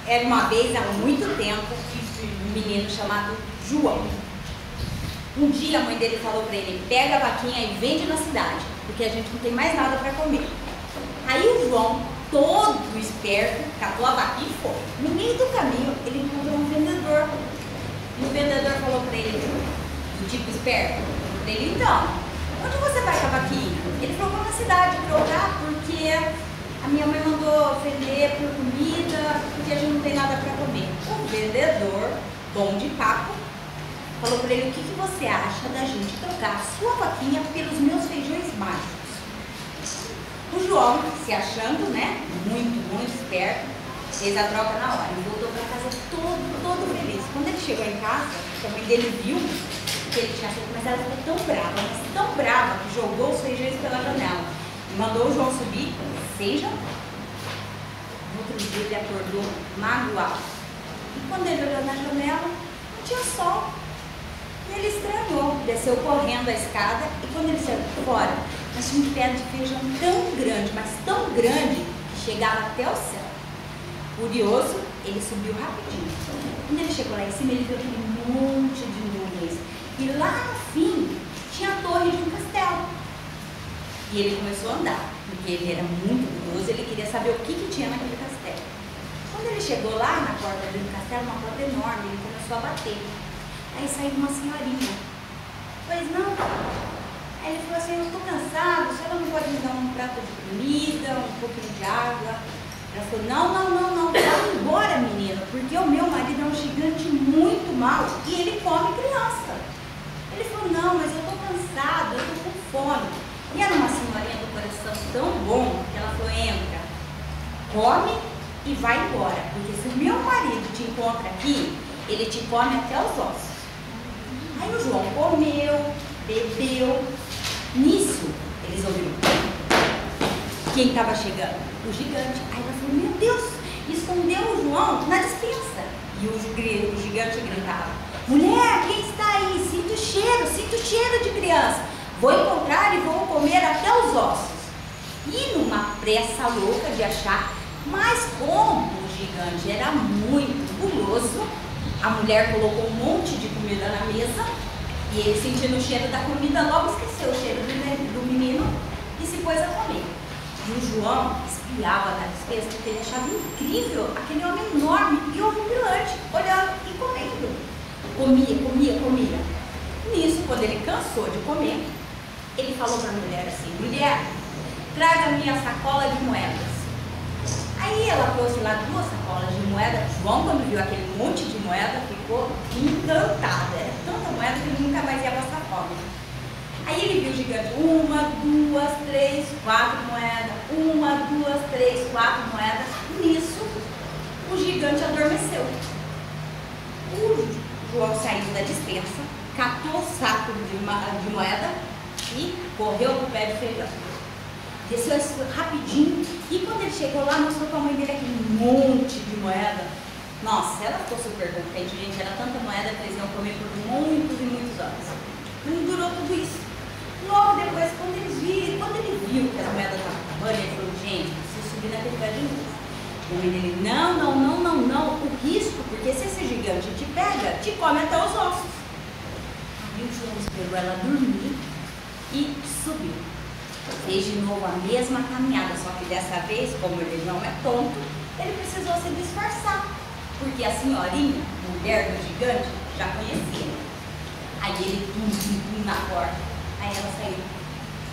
Era uma vez, há muito tempo, um menino chamado João. Um dia a mãe dele falou para ele: pega a vaquinha e vende na cidade, porque a gente não tem mais nada para comer. Aí o João, todo esperto, catou a vaquinha e foi. No meio do caminho, ele encontrou um vendedor. E o vendedor falou para ele, do tipo esperto, para ele: então, onde você vai com a vaquinha? Ele falou: vou na cidade trocar, porque a minha mãe mandou vender por comida, porque a gente não tem nada para comer. O vendedor, bom de papo, falou para ele: o que você acha da gente trocar a sua vaquinha pelos meus feijões mágicos? O João, se achando, né, muito esperto, fez a troca na hora e voltou para casa todo feliz. Quando ele chegou em casa, a mãe dele viu que ele tinha feito, mas ela ficou tão brava, que jogou os feijões pela janela e mandou o João subir sem jantar. No outro dia ele acordou magoado. E quando ele olhou na janela, não tinha sol. E ele estranhou, desceu correndo a escada e quando ele saiu fora, tinha um pé de feijão tão grande, mas tão grande, que chegava até o céu. Curioso, ele subiu rapidinho. Quando ele chegou lá em cima, ele viu aquele monte de nuvens. E lá no fim, tinha a torre de um castelo. E ele começou a andar, porque ele era muito curioso, ele queria saber o que tinha naquele castelo. Quando ele chegou lá na porta do castelo, uma porta enorme, ele começou a bater. Aí saiu uma senhorinha. Pois não? Aí ele falou assim: eu estou cansado, a senhora não pode me dar um prato de comida, um pouquinho de água? Ela falou: não, vai embora, menino, porque o meu marido é um gigante muito mau e ele come criança. Ele falou: não, mas eu estou cansado, eu estou com fome. E era uma senhorinha do coração tão bom que ela falou: entra, come e vai embora, porque se o meu marido te encontra aqui, ele te come até os ossos. Aí o João comeu, bebeu. Nisso, eles ouviram quem estava chegando? O gigante. Aí ela falou: meu Deus, escondeu o João na despensa. E o gigante gritava: mulher, quem está aí? Sinto o cheiro de criança. Vou encontrar e vou comer até os ossos. E numa pressa louca de achar, mas como o gigante era muito guloso, a mulher colocou um monte de comida na mesa e ele, sentindo o cheiro da comida, logo esqueceu o cheiro do menino e se pôs a comer. E o João espiava na despensa porque ele achava incrível aquele homem enorme e horripilante, olhando e comendo. Comia. Nisso, quando ele cansou de comer, ele falou para a mulher assim: mulher, traga minha sacola de moedas. Aí ela trouxe lá 2 sacolas de moeda. João, quando viu aquele monte de moeda, ficou encantado. Era tanta moeda que ele nunca mais ia passar fome. Aí ele viu o gigante: 1, 2, 3, 4 moedas. 1, 2, 3, 4 moedas. Nisso, o gigante adormeceu. O João saiu da despensa, catou o saco de moeda e correu pro pé de feijão. Desceu rapidinho e quando ele chegou lá, mostrou para a mãe dele aquele monte de moeda. Nossa, ela ficou super contente, gente. Era tanta moeda que eles iam comer por muitos e muitos anos. Não durou tudo isso. Logo depois, quando ele viu que as moedas estavam acabando, ele falou: gente, preciso subir naquele pé de novo. E a mãe dele: não, o risco, porque se esse gigante te pega, te come até os ossos. Aí o João esperou ela dormir e subiu. Fez de novo a mesma caminhada, só que dessa vez, como ele não é tonto, ele precisou se disfarçar, porque a senhorinha, mulher do gigante, já conhecia. Aí ele pum na porta. Aí ela saiu: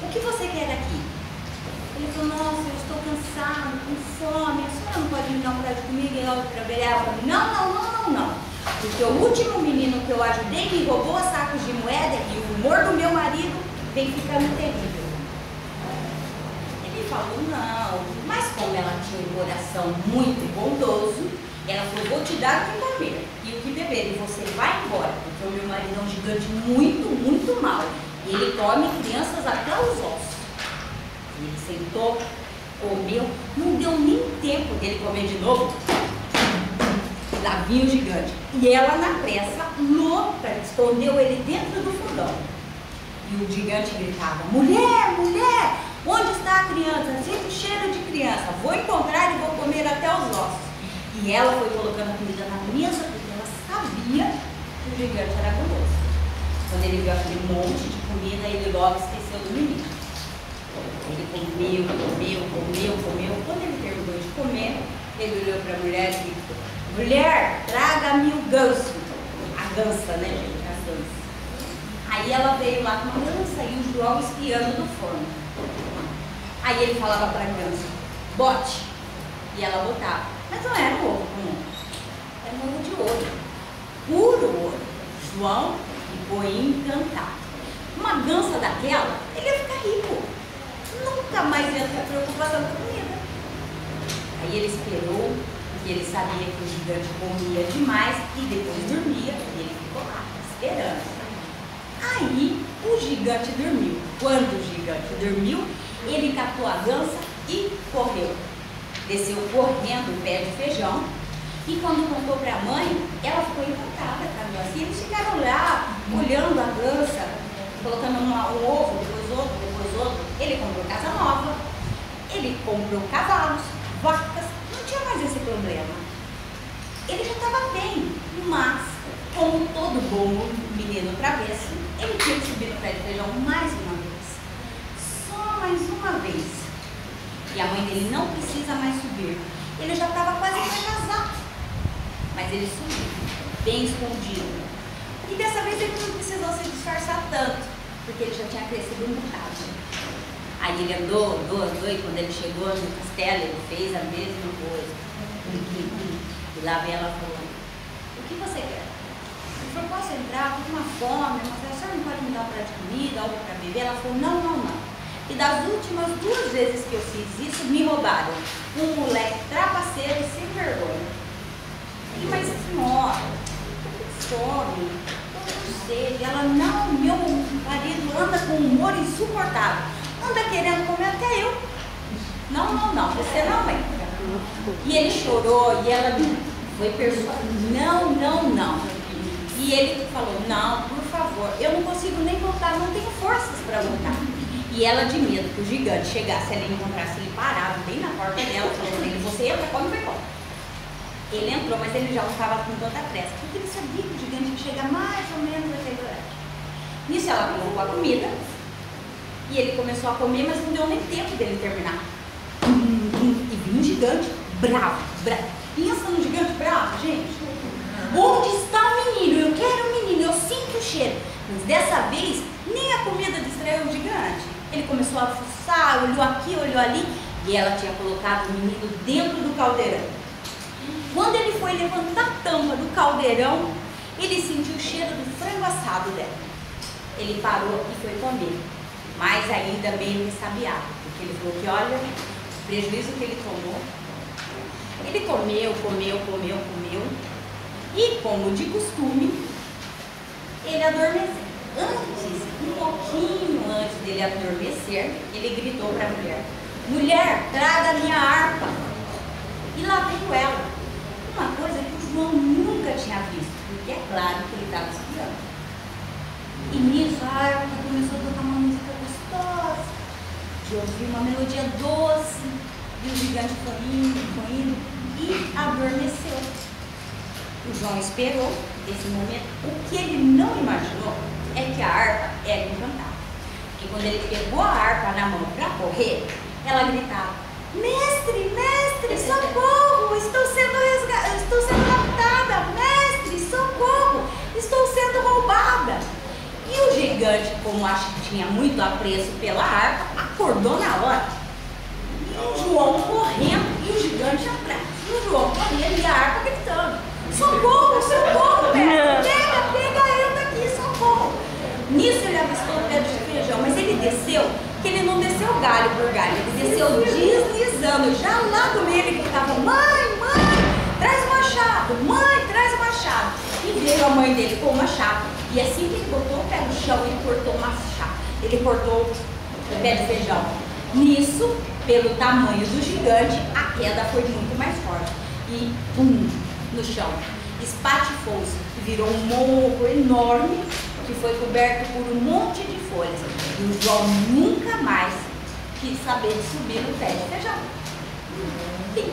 o que você quer daqui? Ele falou: nossa, eu estou cansado, com fome, a senhora não pode me dar um prato de comida? E ela falou: não, porque o último menino que eu ajudei me roubou sacos de moeda e o humor do meu marido vem ficando terrível. Ele falou: não, mas como ela tinha um coração muito bondoso, ela falou: vou te dar o que comer e o que beber e você vai embora, porque o meu marido é um gigante muito mau e ele come crianças até os ossos. E ele sentou, comeu, não deu nem tempo dele comer de novo, lá vinha o gigante. E ela, na pressa, louca, escondeu ele dentro do fogão. E o gigante gritava: mulher, onde está a criança? Sinto cheiro de criança, vou encontrar e vou comer até os ossos. E ela foi colocando a comida na mesa porque ela sabia que o gigante era guloso. Quando ele viu aquele monte de comida, ele logo esqueceu do menino. Ele comeu. Quando ele terminou de comer, ele olhou para a mulher e disse: mulher, traga-me o ganso. A gansa, né, gente? As gansas. Aí ela veio lá com uma gansa e o João espiando do forno. Aí ele falava para a gansa: bote. E ela botava. Mas não era um ovo comum. Era um ovo de ouro. Puro ouro. João ficou encantado. Uma gansa daquela, ele ia ficar rico. Nunca mais ia ter preocupação com comida. Aí ele esperou, porque ele sabia que o gigante comia demais e depois dormia, e ele ficou lá, esperando. Aí o gigante dormiu. Quando o gigante dormiu, ele catou a gansa e correu. Desceu correndo o pé de feijão. E quando contou para a mãe, ela ficou encantada com a gansa. E eles ficaram lá, olhando a gansa, colocando um ovo, depois outro. Ele comprou casa nova, ele comprou cavalos, vacas, não tinha mais esse problema. Ele já estava bem, mas, como todo bom menino travesso, ele tinha que subir no pé de feijão mais uma vez. Só mais uma vez. E a mãe dele não precisa mais subir. Ele já estava quase para casar. Mas ele subiu, bem escondido. E dessa vez ele não precisou se disfarçar tanto, porque ele já tinha crescido um bocado. Aí ele andou, e quando ele chegou no castelo, ele fez a mesma coisa. E lá vem ela falando: o que você quer? Ele falou: posso entrar? Estou com uma fome, mas a senhora não pode me dar um prato de comida, algo para beber? Ela falou: não. E das últimas 2 vezes que eu fiz isso, me roubaram. Um moleque trapaceiro e sem vergonha. E mas senhora, fome, tô sede. Ela: não, meu marido anda com um humor insuportável. Anda querendo comer até eu. Não, você não entra. E ele chorou e ela foi persuadida: não. E ele falou: não, por favor, eu não consigo nem voltar, não tenho forças para voltar. E ela, de medo que o gigante chegasse ali e encontrasse ele parado bem na porta dela, falou para ele: você entra, come e vai embora. Ele entrou, mas ele já não estava com tanta pressa, porque ele sabia que o gigante ia chegar mais ou menos naquele horário. Nisso ela colocou a comida e ele começou a comer, mas não deu nem tempo dele terminar. E vinha um gigante bravo. Pensa num gigante bravo, gente. Onde está o menino? Eu quero o menino, eu sinto o cheiro. Mas dessa vez, nem a comida distraiu o gigante. Ele começou a fuçar, olhou aqui, olhou ali, e ela tinha colocado o menino dentro do caldeirão. Quando ele foi levantar a tampa do caldeirão, ele sentiu o cheiro do frango assado dela. Ele parou e foi comer, mas ainda meio ressabiado, porque ele falou que, olha, o prejuízo que ele tomou. Ele comeu, e como de costume, ele adormeceu. Um pouquinho antes dele adormecer, ele gritou para a mulher: mulher, traga a minha harpa. E lá veio ela. Uma coisa que o João nunca tinha visto, porque é claro que ele estava espiando. E nisso a harpa começou a tocar uma música gostosa, de ouvir uma melodia doce, e o gigante foi indo e adormeceu. O João esperou esse momento. O que ele não imaginou é que a harpa era encantada. Porque quando ele pegou a harpa na mão para correr, ela gritava: mestre, socorro, estou sendo raptada, mestre, socorro, estou sendo roubada. E o gigante, como acho que tinha muito apreço pela harpa, acordou na hora. E o João correndo e o gigante atrás. E o João correndo e a harpa gritando: socorro, pega eu daqui, socorro. Nisso ele avistou o pé de feijão, mas ele desceu, que ele não desceu galho por galho, ele desceu deslizando. Já lá do meio ele gritava: mãe, traz o machado, mãe, traz o machado. E veio a mãe dele com o machado. E assim que ele botou o pé no chão, ele cortou o machado. Ele cortou o pé de feijão. Nisso, pelo tamanho do gigante, a queda foi muito mais forte. E pum, no chão, espatifou-se e virou um morro enorme que foi coberto por um monte de folhas. E o João nunca mais quis saber de subir no pé de feijão. Fim.